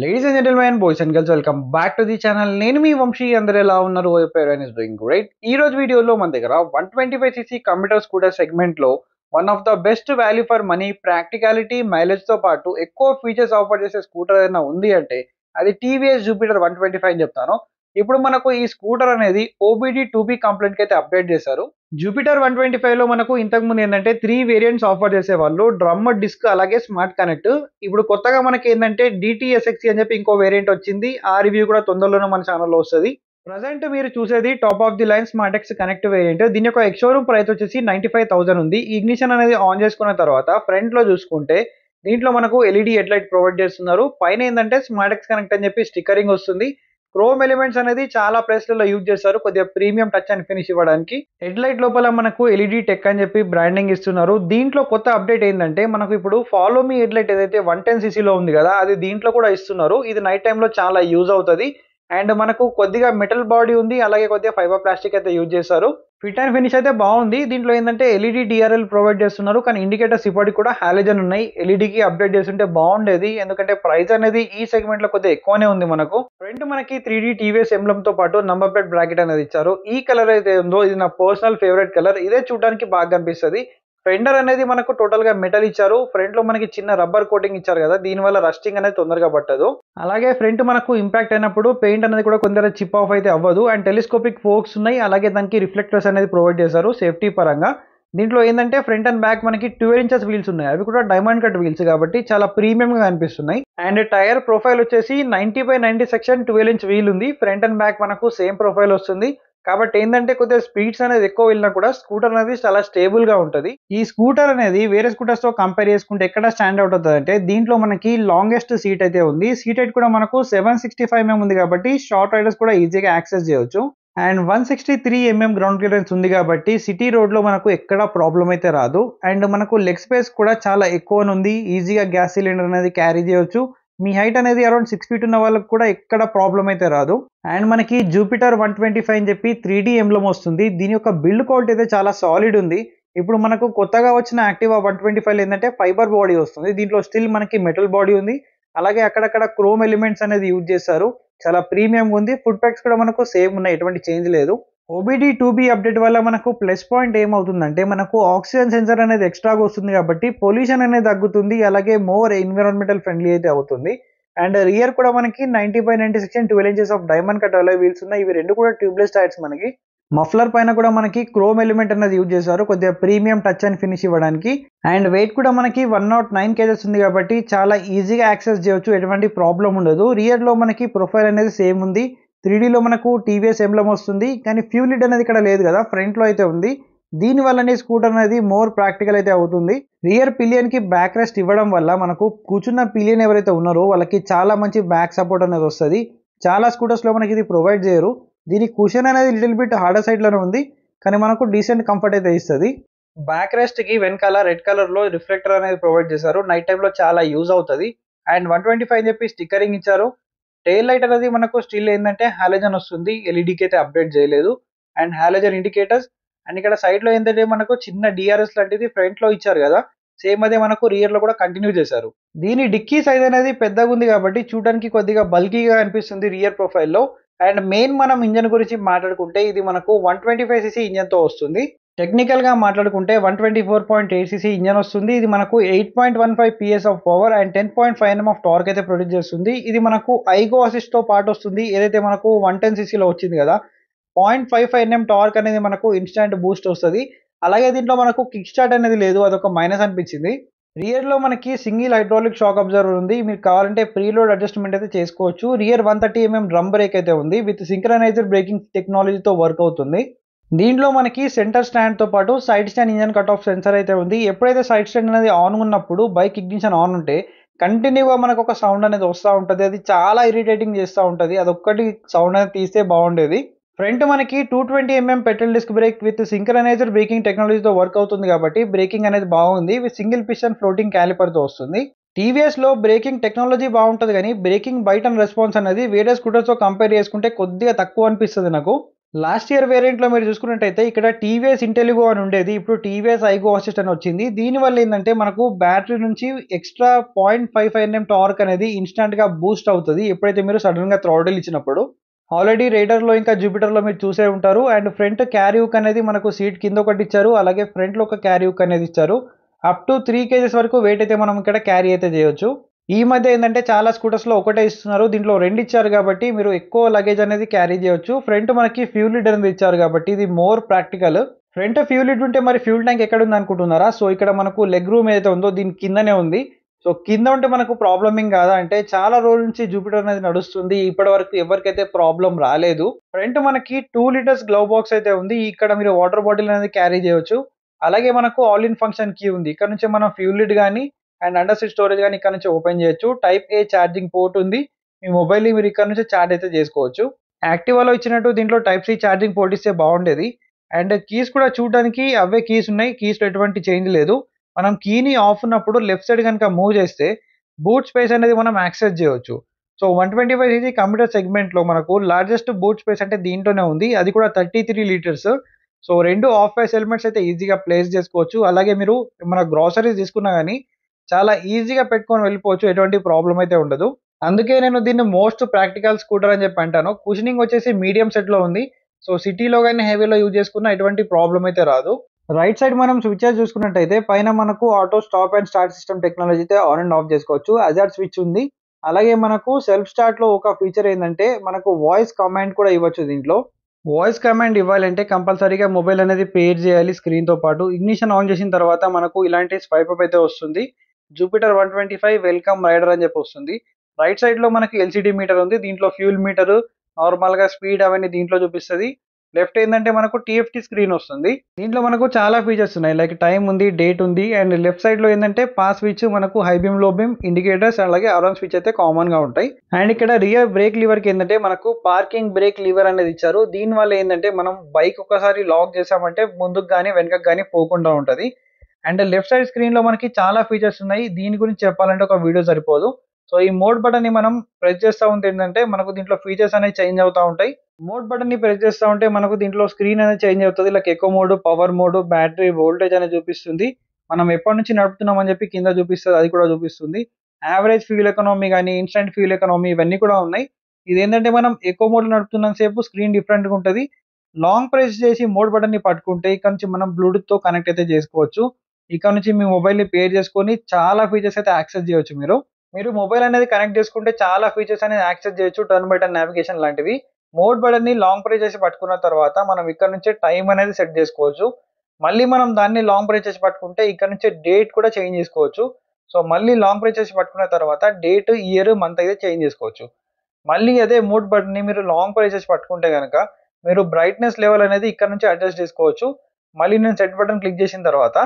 Ladies and gentlemen, boys and girls, welcome back to the channel. నేను మీ వంశీ అందరూ ఎలా ఉన్నారు? hope everyone is doing great. ఈ రోజు వీడియోలో మన దగ్గర 125cc కంప్యూటర్ స్కూటర్ సెగ్మెంట్ లో one of the best value for money, practicality, mileage తో పాటు ఎక్కువ ఫీచర్స్ ఆఫర్ చేసే స్కూటర్ ఏదైనా ఉంది అంటే అది టీవీఎస్ జూపిటర్ 125 అని చెప్తాను. ఇప్పుడు మనకు ఈ స్కూటర్ అనేది ఓబిడి 2B కంప్లైంట్ కి అయితే అప్డేట్ చేశారు. జూపిటర్ 125 లో మనకు ఇంతకు ముందు ఏంటంటే 3 వేరియంట్స్ ఆఫర్ చేసేవాళ్ళు, డ్రమ్, డిస్క్ అలాగే స్మార్ట్ కనెక్ట్. ఇప్పుడు కొత్తగా మనకి ఏంటంటే DTSXE అని చెప్పి ఇంకో వేరియంట్ వచ్చింది. ఆ రివ్యూ కూడా తొందరలోనే మన ఛానల్లో వస్తుంది. ప్రజెంట్ మీరు చూసేది top of the line smart X connect variant. దీని యొక్క ఎక్స్షోరూమ్ ప్రైస్ వచ్చేసి 95,000 ఉంది. ఇగ్నిషన్ అనేది ఆన్ చేసుకున్న తర్వాత ఫ్రంట్ లో చూసుకుంటే దీంట్లో మనకు ఎల్ఈడి హెడ్ లైట్ ప్రొవైడ్ చేస్తున్నారు. పైన ఏంటంటే స్మార్ట్ ఎక్స్ కనెక్ట్ అని చెప్పి స్టిక్కరింగ్ వస్తుంది. క్రోమ్ ఎలిమెంట్స్ అనేది చాలా ప్లేస్లలో యూజ్ చేస్తారు, కొద్దిగా ప్రీమియం టచ్ అండ్ ఫినిష్ ఇవ్వడానికి. హెడ్ లైట్ లోపల మనకు ఎల్ఈడి టెక్ అని చెప్పి బ్రాండింగ్ ఇస్తున్నారు. దీంట్లో కొత్త అప్డేట్ ఏంటంటే మనకు ఇప్పుడు ఫాలో మీ హెడ్ లైట్ ఏదైతే 110cc లో ఉంది కదా, అది దీంట్లో కూడా ఇస్తున్నారు. ఇది నైట్ టైంలో చాలా యూజ్ అవుతుంది. అండ్ మనకు కొద్దిగా మెటల్ బాడీ ఉంది, అలాగే కొద్దిగా ఫైబర్ ప్లాస్టిక్ అయితే యూజ్ చేస్తారు. ఫిట్ అండ్ ఫినిష్ అయితే బాగుంది. దీంట్లో ఏంటంటే ఎల్ఈడి డిఆర్ఎల్ ప్రొవైడ్ చేస్తున్నారు, కానీ ఇండికేటర్స్ ఇప్పటికి కూడా హాలోజన్ ఉన్నాయి. ఎల్ఈడికి అప్డేట్ చేస్తుంటే బాగుండేది, ఎందుకంటే ప్రైస్ అనేది ఈ సెగ్మెంట్ లో కొద్దిగా ఎక్కువనే ఉంది. మనకు ఫ్రంట్ మనకి 3D టీవీఎస్ ఎంబ్లమ్ తో పాటు నంబర్ ప్లేట్ బ్రాకెట్ అనేది ఇచ్చారు. ఈ కలర్ అయితే ఉందో ఇది నా పర్సనల్ ఫేవరెట్ కలర్. ఇదే చూడడానికి బాగా కనిపిస్తుంది. ఫెండర్ అనేది మనకు టోటల్ గా మెటల్ ఇచ్చారు. ఫ్రంట్ లో మనకి చిన్న రబ్బర్ కోటింగ్ ఇచ్చారు కదా, దీని వల్ల రస్టింగ్ అనేది తొందరగా పట్టదు. అలాగే ఫ్రంట్ మనకు ఇంపాక్ట్ అయినప్పుడు పెయింట్ అనేది కూడా కొందరు చిప్ ఆఫ్ అయితే అవ్వదు. అండ్ టెలిస్కోపిక్ ఫోక్స్ ఉన్నాయి, అలాగే దానికి రిఫ్లెక్టర్స్ అనేది ప్రొవైడ్ చేశారు సేఫ్టీ పరంగా. దీంట్లో ఏంటంటే ఫ్రంట్ అండ్ బ్యాక్ మనకి 12 ఇంచెస్ వీల్స్ ఉన్నాయి, అవి కూడా డైమండ్ కట్ వీల్స్ కాబట్టి చాలా ప్రీమియం గా కనిపిస్తున్నాయి. అండ్ టైర్ ప్రొఫైల్ వచ్చేసి 90/90 సెక్షన్ 12 ఇంచ్ వీల్ ఉంది. ఫ్రంట్ అండ్ బ్యాక్ మనకు సేమ్ ప్రొఫైల్ వస్తుంది. కాబట్టి ఏంటంటే కొద్దిగా స్పీడ్స్ అనేది ఎక్కువ వెళ్ళినా కూడా స్కూటర్ అనేది చాలా స్టేబుల్ గా ఉంటుంది. ఈ స్కూటర్ అనేది వేరే స్కూటర్స్ తో కంపేర్ చేసుకుంటే ఎక్కడ స్టాండ్ అవుట్ అవుతుంది అంటే దీంట్లో మనకి లాంగెస్ట్ సీట్ అయితే ఉంది. సీట్ హైట్ కూడా మనకు 765mm ఉంది కాబట్టి షార్ట్ రైడర్స్ కూడా ఈజీగా యాక్సెస్ చేయొచ్చు. అండ్ 163mm గ్రౌండ్ క్లియరెన్స్ ఉంది కాబట్టి సిటీ రోడ్ లో మనకు ఎక్కడ ప్రాబ్లం అయితే రాదు. అండ్ మనకు లెగ్ స్పేస్ కూడా చాలా ఎక్కువ ఉంది, ఈజీగా గ్యాస్ సిలిండర్ అనేది క్యారీ చేయొచ్చు. మీ హైట్ అనేది అరౌండ్ 6 feet ఉన్న వాళ్ళకి కూడా ఎక్కడ ప్రాబ్లం అయితే రాదు. అండ్ మనకి జూపిటర్ 125 అని చెప్పి 3D ఎంబ్లమ్ వస్తుంది. దీని యొక్క బిల్డ్ క్వాలిటీ అయితే చాలా సాలిడ్ ఉంది. ఇప్పుడు మనకు కొత్తగా వచ్చిన యాక్టివా 125 ఏంటంటే ఫైబర్ బాడీ వస్తుంది. దీంట్లో స్టిల్ మనకి మెటల్ బాడీ ఉంది, అలాగే అక్కడక్కడ క్రోమ్ ఎలిమెంట్స్ అనేది యూజ్ చేస్తారు. చాలా ప్రీమియం ఉంది. ఫుడ్ ప్యాక్స్ కూడా మనకు సేమ్ ఉన్నాయి, ఎటువంటి చేంజ్ లేదు. ఓబిడి 2B అప్డేట్ వల్ల మనకు ప్లస్ పాయింట్ ఏమవుతుందంటే మనకు ఆక్సిజన్ సెన్సర్ అనేది ఎక్స్ట్రాగా వస్తుంది కాబట్టి పొల్యూషన్ అనేది తగ్గుతుంది, అలాగే మోర్ ఎన్విరాన్మెంటల్ ఫ్రెండ్లీ అయితే అవుతుంది. అండ్ రియర్ కూడా మనకి 90/90 section 12 inches of diamond cut alloy wheels ఉన్నాయి. ఇవి రెండు కూడా ట్యూబ్లెస్ టైర్స్. మనకి మఫ్లర్ పైన కూడా మనకి క్రోమ్ ఎలిమెంట్ అనేది యూజ్ చేశారు, కొద్దిగా ప్రీమియం టచ్ అండ్ ఫినిష్ ఇవ్వడానికి. అండ్ వెయిట్ కూడా మనకి 109 kgs ఉంది కాబట్టి చాలా ఈజీగా యాక్సెస్ చేయొచ్చు, ఎటువంటి ప్రాబ్లం ఉండదు. రియర్ లో మనకి ప్రొఫైల్ అనేది సేమ్ ఉంది. 3D లో మనకు టీవీఎస్ ఎంబ్లమ్ వస్తుంది, కానీ ఫ్యూల్ లిడ్ అనేది ఇక్కడ లేదు కదా, ఫ్రంట్ లో అయితే ఉంది. దీని వల్లనే స్కూటర్ అనేది మోర్ ప్రాక్టికల్ అయితే అవుతుంది. రియర్ పిలియన్ కి బ్యాక్ రెస్ట్ ఇవ్వడం వల్ల మనకు కూర్చున్న పిలియన్ ఎవరైతే ఉన్నారో వాళ్ళకి చాలా మంచి బ్యాక్ సపోర్ట్ అనేది వస్తుంది. చాలా స్కూటర్స్ లో మనకి ఇది ప్రొవైడ్ చేయరు. దీని కుషన్ అనేది లిటిల్ బిట్ హార్డర్ సైడ్ లోనే ఉంది, కానీ మనకు డీసెంట్ కంఫర్ట్ అయితే ఇస్తుంది. బ్యాక్ రెస్ట్ కి వెనకాల రెడ్ కలర్ లో రిఫ్లెక్టర్ అనేది ప్రొవైడ్ చేశారు, నైట్ టైం లో చాలా యూజ్ అవుతుంది. అండ్ 125 అని చెప్పి స్టిక్కరింగ్ ఇచ్చారు. టెయిల్ లైట్ అనేది మనకు స్టిల్ ఏంటంటే హాలోజన్ వస్తుంది, ఎల్ఈడికి అయితే అప్డేట్ చేయలేదు. And halogen indicators. అండ్ ఇక్కడ సైడ్ లో ఏంటంటే మనకు చిన్న డిఆర్ఎస్ లాంటిది ఫ్రంట్ లో ఇచ్చారు కదా, సేమ్ అదే మనకు రియర్ లో కూడా కంటిన్యూ చేశారు. దీని డిక్కీ సైజ్ అనేది పెద్దగా ఉంది కాబట్టి చూడడానికి కొద్దిగా బల్కీగా అనిపిస్తుంది రియర్ ప్రొఫైల్లో. అండ్ మెయిన్ మనం ఇంజన్ గురించి మాట్లాడుకుంటే ఇది మనకు 125cc ఇంజన్ తో వస్తుంది. టెక్నికల్ గా మాట్లాడుకుంటే 124.8cc ఇంజన్ వస్తుంది. ఇది మనకు 8.15 PS of power and 10.5 Nm of torque అయితే ప్రొడ్యూస్ చేస్తుంది. ఇది మనకు ఐగో అసిస్ట్ తో పాటు వస్తుంది. ఏదైతే మనకు 110cc లో వచ్చింది కదా, 0.55 Nm టార్క్ అనేది మనకు ఇన్స్టాంట్ బూస్ట్ వస్తుంది. అలాగే దీంట్లో మనకు కిక్ స్టార్ట్ అనేది లేదు, అదొక మైనస్ అనిపించింది. రియర్ లో మనకి సింగిల్ హైడ్రాలిక్ షాక్ అబ్జర్వర్ ఉంది. మీరు కావాలంటే ప్రీలోడ్ అడ్జస్ట్మెంట్ అయితే చేసుకోవచ్చు. రియర్ 130mm డ్రమ్ బ్రేక్ అయితే ఉంది, విత్ సింక్రనైజర్ బ్రేకింగ్ టెక్నాలజీతో వర్క్ అవుతుంది. దీంట్లో మనకి సెంటర్ స్టాండ్ తో పాటు side stand engine cut off sensor అయితే ఉంది. ఎప్పుడైతే సైడ్ స్టాండ్ అనేది ఆన్ ఉన్నప్పుడు బైక్ ఇగ్నిషన్ ఆన్ ఉంటే కంటిన్యూగా మనకు ఒక సౌండ్ అనేది వస్తూ ఉంటుంది. అది చాలా ఇరిటేటింగ్ చేస్తూ ఉంటుంది. అదొక్కటి సౌండ్ అనేది తీస్తే బాగుండేది. ఫ్రంట్ మనకి 220mm petrol disc brake with synchroniser braking టెక్నాలజీతో వర్క్ అవుతుంది కాబట్టి బ్రేకింగ్ అనేది బాగుంది. With single piston floating caliper తో వస్తుంది. టీవీఎస్ లో బ్రేకింగ్ టెక్నాలజీ బాగుంటుంది, కానీ బ్రేకింగ్ బైట్ అండ్ రెస్పాన్స్ అనేది వేరే స్కూటర్స్ తో కంపేర్ చేసుకుంటే కొద్దిగా తక్కువ అనిపిస్తుంది నాకు. లాస్ట్ ఇయర్ వేరియంట్‌లో మీరు చూసుకున్నట్టయితే ఇక్కడ టీవీఎస్ ఇంటెలిగో అని ఉండేది. ఇప్పుడు టీవీఎస్ ఐగో అసిస్ట్ అని వచ్చింది. దీనివల్ల ఏందంటే మనకు బ్యాటరీ నుంచి ఎక్స్‌ట్రా 0.55 ఎన్ఎం టార్క్ అనేది ఇన్‌స్టాంట్‌గా బూస్ట్ అవుతది. ఎప్పుడైతే మీరు సడెన్‌గా థ్రాటిల్ ఇచ్చినప్పుడు. ఆల్రెడీ రైడర్‌లో ఇంకా జూపిటర్‌లో మీరు చూసే ఉంటారు. అండ్ ఫ్రంట్ క్యారీ హుక్ అనేది మనకు సీట్ కింద ఒకటిచ్చారు. అలాగే ఫ్రంట్‌లో ఒక క్యారీ హుక్ అనేది ఇచ్చారు. అప్ టు 3 కేజెస్ వరకు వెయిట్ అయితే మనం ఇక్కడ క్యారీ అయితే చేయొచ్చు. ఈ మధ్య ఏందంటే చాలా స్కూటర్స్‌లో ఒకటే ఇస్తున్నారు. దీంట్లో 2 ఇచ్చారు కాబట్టి మీరు ఎక్కువ లగేజ్ అనేది క్యారీ చేయొచ్చు. ఫ్రంట్ మనకి ఫ్యూల్ లిడ్ అనేది ఇచ్చారు కాబట్టి ఇది more practical. Front fuel lid ఉంటే మరి ఫ్యూల్ ట్యాంక్ ఎక్కడుంది అనుకుంటున్నారా? సో ఇక్కడ మనకు లెగ్ రూమ్ ఏదైతే ఉందో దీని కిందనే ఉంది. సో కింద ఉంటే మనకు ప్రాబ్లమ్ ఏం కాదా అంటే చాలా రోజుల నుంచి జూపిటర్ అనేది నడుస్తుంది. ఇప్పటివరకు ఎవరికైతే ప్రాబ్లమ్ రాలేదు. ఫ్రంట్ మనకి 2 లీటర్స్ గ్లవ్ బాక్స్ అయితే ఉంది. ఇక్కడ మీరు వాటర్ బాటిల్ అనేది క్యారీ చేయొచ్చు. అలాగే మనకు ఆల్ ఇన్ ఫంక్షన్ కీ ఉంది. ఇక్కడ నుంచి మనం ఫ్యూల్ లిడ్ గాని అండ్ అండర్ సీట్ స్టోరేజ్ గాని ఇక్కడ నుంచి ఓపెన్ చేయొచ్చు. టైప్ ఏ ఛార్జింగ్ పోర్ట్ ఉంది. మీ మొబైల్‌ని మీరు ఇక్కడ నుంచి చార్జ్ అయితే చేసుకోవచ్చు. యాక్టివాలో ఇచ్చినట్టు దీంట్లో టైప్ సి ఛార్జింగ్ పోర్ట్ ఇస్తే బాగుండేది. అండ్ కీస్ కూడా చూడడానికి అవే కీస్ ఉన్నాయి. కీస్‌లో ఎటువంటి చేంజ్ లేదు. మనం కీని ఆఫ్ ఉన్నప్పుడు లెఫ్ట్ సైడ్ గనుక మూవ్ చేస్తే బూట్ స్పేస్ అనేది మనం యాక్సెస్ చేయొచ్చు. సో 125 సీసీ కంప్యూటర్ సెగ్మెంట్‌లో మనకు లార్జెస్ట్ బూట్ స్పేస్ అంటే దీంట్లోనే ఉంది. అది కూడా 33 litres. So 2 of vice elements అయితే ఈజీగా ప్లేస్ చేసుకోవచ్చు. అలాగే మీరు మన గ్రోసరీస్ తీసుకున్నా గాని చాలా ఈజీగా పెట్టుకొని వెళ్ళిపోవచ్చు. ఎటువంటి ప్రాబ్లమ్ అయితే ఉండదు. అందుకే నేను దీన్ని మోస్ట్ ప్రాక్టికల్ స్కూటర్ అని చెప్పి అంటాను. కుషనింగ్ వచ్చేసి మీడియం సెట్‌లో ఉంది. సో సిటీలో గాని, హెవీలో యూజ్ చేసుకున్న ఎటువంటి ప్రాబ్లమ్ అయితే రాదు. రైట్ సైడ్ మనం స్విచెస్ చూసుకున్నట్టయితే పైన మనకు auto stop and start system technology అయితే ఆన్ అండ్ ఆఫ్ చేసుకోవచ్చు. హజార్డ్ స్విచ్ ఉంది. అలాగే మనకు సెల్ఫ్ స్టార్ట్‌లో ఒక ఫీచర్ ఏందంటే మనకు వాయిస్ కమాండ్ కూడా ఇవ్వచ్చు దీంట్లో. వాయిస్ కమాండ్ ఇవ్వాలంటే కంపల్సరీగా మొబైల్ అనేది పేర్ చేయాలి స్క్రీన్‌తో పాటు. ఇగ్నిషన్ ఆన్ చేసిన తర్వాత మనకు ఇలాంటి స్వైప్ అప్ అయితే వస్తుంది. జూపిటర్ 125 వెల్కమ్ రైడర్ అని చెప్పి వస్తుంది. రైట్ సైడ్‌లో మనకి ఎల్‌సీడీ మీటర్ ఉంది. దీంట్లో ఫ్యూల్ మీటరు, నార్మల్‌గా స్పీడ్ అవన్నీ దీంట్లో చూపిస్తది. లెఫ్ట్ ఏందంటే మనకు టీఎఫ్టీ స్క్రీన్ వస్తుంది. దీంట్లో మనకు చాలా ఫీచర్స్ ఉన్నాయి. లైక్ టైమ్ ఉంది, డేట్ ఉంది అండ్ లెఫ్ట్ సైడ్‌లో ఏందంటే పాస్ స్విచ్, మనకు హై బీమ్, లో బీమ్, ఇండికేటర్స్ అలాగే అరౌండ్ స్విచ్ అయితే కామన్‌గా ఉంటాయి. అండ్ ఇక్కడ రియర్ బ్రేక్ లివర్‌కి ఏందంటే మనకు పార్కింగ్ బ్రేక్ లివర్ అనేది ఇచ్చారు. దీనివల్ల ఏందంటే మనం బైక్ ఒక్కసారి లాక్ చేసామంటే ముందుకు గాని, వెనకకి గాని పోకుండా ఉంటది. అండ్ లెఫ్ట్ సైడ్ స్క్రీన్‌లో మనకి చాలా ఫీచర్స్ ఉన్నాయి. దీని గురించి చెప్పాలంటే ఒక వీడియో సరిపోదు. సో ఈ మోడ్ బటన్‌ని మనం ప్రెస్ చేస్తా ఉంటే ఏంటంటే మనకు దీంట్లో ఫీచర్స్ అనేవి చేంజ్ అవుతా ఉంటాయి. మోడ్ బటన్‌ని ప్రెస్ చేస్తా ఉంటే మనకు దీంట్లో స్క్రీన్ అనేది చేంజ్ అవుతది. Like echo mode, power mode, battery voltage అనేది చూపిస్తుంది. మనం ఎప్పటి నుంచి నడుపుతున్నాం అని చెప్పి కింద చూపిస్తది. అది కూడా చూపిస్తుంది. యావరేజ్ ఫ్యూయల్ ఎకానమీ గాని, ఇన్‌స్టాంట్ ఫ్యూయల్ ఎకానమీ ఇవన్నీ కూడా ఉన్నాయి. ఇదేంటంటే మనం ఎకో మోడ్‌లో నడుపుతున్నంత సేపు స్క్రీన్ డిఫరెంట్‌గా ఉంటది. లాంగ్ ప్రెస్ చేసి మోడ్ బటన్‌ని పట్టుకుంటే ఇక్కడ నుంచి మనం బ్లూటూత్‌తో కనెక్ట్ అయితే చేసుకోవచ్చు. ఇక్కడ నుంచి మీ మొబైల్‌ని పేర్ చేసుకొని చాలా ఫీచర్స్ అయితే యాక్సెస్ చేయొచ్చు మీరు. మీరు మొబైల్ అనేది కనెక్ట్ చేసుకుంటే చాలా ఫీచర్స్ అనేది యాక్సెస్ చేయొచ్చు. టర్న్ బై టర్న్ నావిగేషన్ లాంటివి. మోడ్ బటన్‌ని లాంగ్ ప్రెస్ చేసి పట్టుకున్న తర్వాత మనం ఇక్కడ నుంచే టైమ్ అనేది సెట్ చేసుకోవచ్చు. మళ్ళీ మనం దాన్ని లాంగ్ ప్రెస్ చేసి పట్టుకుంటే ఇక్కడ నుంచే డేట్ కూడా చేంజ్ చేసుకోవచ్చు. సో మళ్ళీ లాంగ్ ప్రెస్ చేసి పట్టుకున్న తర్వాత డేట్, ఇయర్, మంత్ అయితే చేంజ్ చేసుకోవచ్చు. మళ్ళీ అదే మోడ్ బటన్‌ని మీరు లాంగ్ ప్రెస్ చేసి పట్టుకుంటే గనక మీరు బ్రైట్‌నెస్ లెవెల్ అనేది ఇక్కడ నుంచి అడ్జస్ట్ చేసుకోవచ్చు. మళ్ళీ నేను సెట్ బటన్ క్లిక్ చేసిన తర్వాత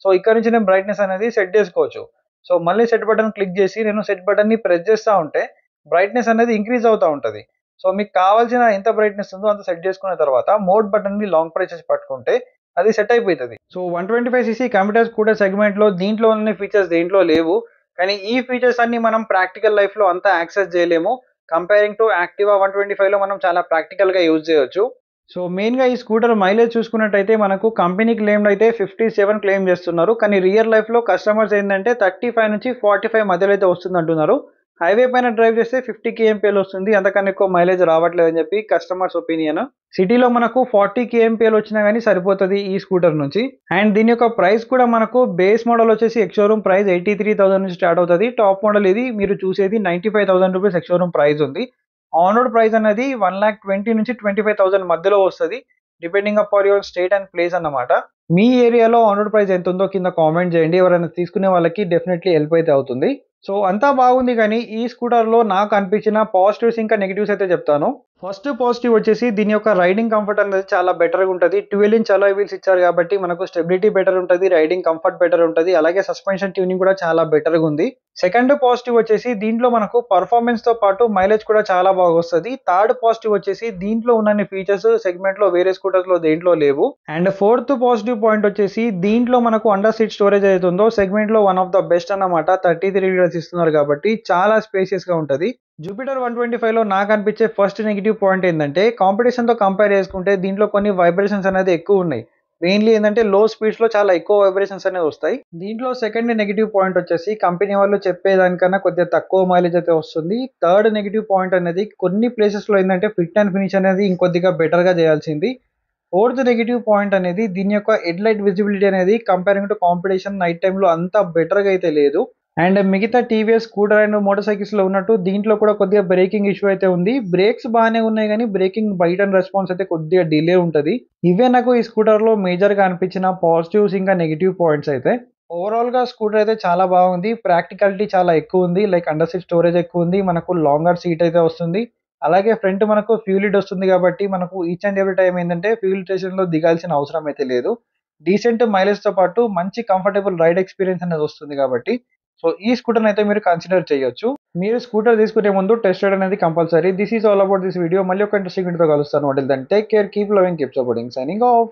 సో ఇక్కడ నుంచి నేను బ్రైట్‌నెస్ అనేది సెట్ చేసుకోవచ్చు. సో మళ్ళీ సెట్ బటన్ క్లిక్ చేసి నేను సెట్ బటన్‌ని ప్రెస్ చేస్తా ఉంటే బ్రైట్‌నెస్ అనేది ఇంక్రీజ్ అవుతా ఉంటది. సో మీకు కావాల్సిన ఎంత బ్రైట్‌నెస్ ఉందో అంత సెట్ చేసుకున్న తర్వాత మోడ్ బటన్‌ని లాంగ్ ప్రెస్ చేసి పట్టుకుంటే అది సెట్ అయిపోతది. సో 125 సీసీ కంప్యూటర్ స్కూటర్ సెగ్మెంట్‌లో దీంట్లో ఉన్న ఫీచర్స్ దేంట్లో లేవు. కానీ ఈ ఫీచర్స్ అన్నీ మనం ప్రాక్టికల్ లైఫ్‌లో అంతా యాక్సెస్ చేయలేము. కంపేరింగ్ టు యాక్టివా 125లో మనం చాలా ప్రాక్టికల్‌గా యూజ్ చేయొచ్చు. సో మెయిన్‌గా ఈ స్కూటర్ మైలేజ్ చూసుకున్నట్టయితే మనకు కంపెనీ క్లెయిమ్డ్ అయితే 57 క్లెయిమ్ చేస్తున్నారు. కానీ రియల్ లైఫ్‌లో కస్టమర్స్ ఏందంటే 35 నుంచి 45 మధ్యలో అయితే వస్తుందంటున్నారు. హైవే పైన డ్రైవ్ చేస్తే 50 కేఎంపీఎల్ వస్తుంది. అంతకన్నా ఎక్కువ మైలేజ్ రావట్లేదని చెప్పి కస్టమర్స్ ఒపీనియన్. సిటీలో మనకు 40 కేఎంపీఎల్ వచ్చినా గానీ సరిపోతది ఈ స్కూటర్ నుంచి. అండ్ దీని యొక్క ప్రైస్ కూడా మనకు బేస్ మోడల్ వచ్చేసి ఎక్స్ షోరూమ్ ప్రైస్ 83,000 నుంచి స్టార్ట్ అవుతది. టాప్ మోడల్ ఇది మీరు చూసేది 95,000 రూపీస్ ఎక్స్ షోరూమ్ ప్రైస్ ఉంది. ఆన్ రోడ్ ప్రైస్ అనేది 1,20,000 నుంచి 25,000 మధ్యలో వస్తది. Depending upon your state and place అన్నమాట. మీ ఏరియాలో ఆన్ రోడ్ ప్రైస్ ఎంత ఉందో కింద కామెంట్ చేయండి. ఎవరైనా తీసుకునే వాళ్ళకి డెఫినెట్లీ హెల్ప్ అయితే అవుతుంది. సో అంతా బాగుంది గానీ ఈ స్కూటర్‌లో నాకు అనిపించిన పాజిటివ్స్ ఇంకా నెగెటివ్స్ అయితే చెప్తాను. ఫస్ట్ పాజిటివ్ వచ్చేసి దీని యొక్క రైడింగ్ కంఫర్ట్ అనేది చాలా బెటర్‌గా ఉంటది. 12 ఇంచ్ అలాయ్ వీల్స్ ఇచ్చారు కాబట్టి మనకు స్టెబిలిటీ బెటర్ ఉంటది. రైడింగ్ కంఫర్ట్ బెటర్ ఉంటది. అలాగే సస్పెన్షన్ ట్యూనింగ్ కూడా చాలా బెటర్‌గా ఉంది. సెకండ్ పాజిటివ్ వచ్చేసి దీంట్లో మనకు పర్ఫార్మెన్స్‌తో పాటు మైలేజ్ కూడా చాలా బాగా వస్తది. థర్డ్ పాజిటివ్ వచ్చేసి దీంట్లో ఉన్నన్ని ఫీచర్స్ సెగ్మెంట్‌లో వేరే స్కూటర్స్‌లో దేంట్లో లేవు. అండ్ ఫోర్త్ పాజిటివ్ పాయింట్ వచ్చేసి దీంట్లో మనకు అండర్ సీట్ స్టోరేజ్ ఏదైతే ఉందో సెగ్మెంట్‌లో వన్ ఆఫ్ ద బెస్ట్ అన్నమాట. 33 లీటర్స్ ఇస్తున్నారు కాబట్టి చాలా స్పేషియస్‌గా ఉంటది. జూపిటర్ 125లో నాకు అనిపించే ఫస్ట్ నెగెటివ్ పాయింట్ ఏంటంటే కాంపిటీషన్తో కంపేర్ చేసుకుంటే దీంట్లో కొన్ని వైబ్రేషన్స్ అనేది ఎక్కువ ఉన్నాయి. మెయిన్లీ ఏంటంటే లో స్పీడ్స్లో చాలా ఎక్కువ వైబ్రేషన్స్ అనేవి వస్తాయి. దీంట్లో సెకండ్ నెగెటివ్ పాయింట్ వచ్చేసి కంపెనీ వాళ్ళు చెప్పేదానికన్నా కొద్దిగా తక్కువ మైలేజ్ అయితే వస్తుంది. థర్డ్ నెగెటివ్ పాయింట్ అనేది కొన్ని ప్లేసెస్లో ఏంటంటే ఫిట్ అండ్ ఫినిష్ అనేది ఇంకొద్దిగా బెటర్గా చేయాల్సింది. ఫోర్త్ నెగెటివ్ పాయింట్ అనేది దీని యొక్క హెడ్ లైట్ విజిబిలిటీ అనేది కంపేరింగ్ టు కాంపిటీషన్ నైట్ టైంలో అంత బెటర్గా అయితే లేదు. అండ్ మిగతా టీవీఎస్ స్కూటర్ అండ్ మోటార్ సైకిల్స్లో ఉన్నట్టు దీంట్లో కూడా కొద్దిగా బ్రేకింగ్ ఇష్యూ అయితే ఉంది. బ్రేక్స్ బాగానే ఉన్నాయి కానీ బ్రేకింగ్ బైట్ అండ్ రెస్పాన్స్ అయితే కొద్దిగా డిలే ఉంటుంది. ఇవే నాకు ఈ స్కూటర్లో మేజర్గా అనిపించిన పాజిటివ్స్ ఇంకా నెగిటివ్ పాయింట్స్ అయితే. ఓవరాల్గా స్కూటర్ అయితే చాలా బాగుంది. ప్రాక్టికాలిటీ చాలా ఎక్కువ ఉంది. లైక్ అండర్ సీట్ స్టోరేజ్ ఎక్కువ ఉంది. మనకు లాంగర్ సీట్ అయితే వస్తుంది. అలాగే ఫ్రంట్ మనకు ఫ్యూల్ లిడ్ వస్తుంది కాబట్టి మనకు ఈచ్ అండ్ ఎవ్రీ టైం ఏంటంటే ఫ్యూల్ స్టేషన్లో దిగాల్సిన అవసరం అయితే లేదు. డీసెంట్ మైలేజ్తో పాటు మంచి కంఫర్టబుల్ రైడ్ ఎక్స్పీరియన్స్ అనేది వస్తుంది కాబట్టి సో ఈ స్కూటర్ని అయితే మీరు కన్సిడర్ చేయొచ్చు. మీరు స్కూటర్ తీసుకునే ముందు టెస్ట్ రైడ్ అనేది compulsory. This is all about this video. మళ్ళీ ఒక ఇంట్రెస్టింగ్ వీడియోతో కలుస్తాను. Until then take care, keep loving, keep supporting. Signing of.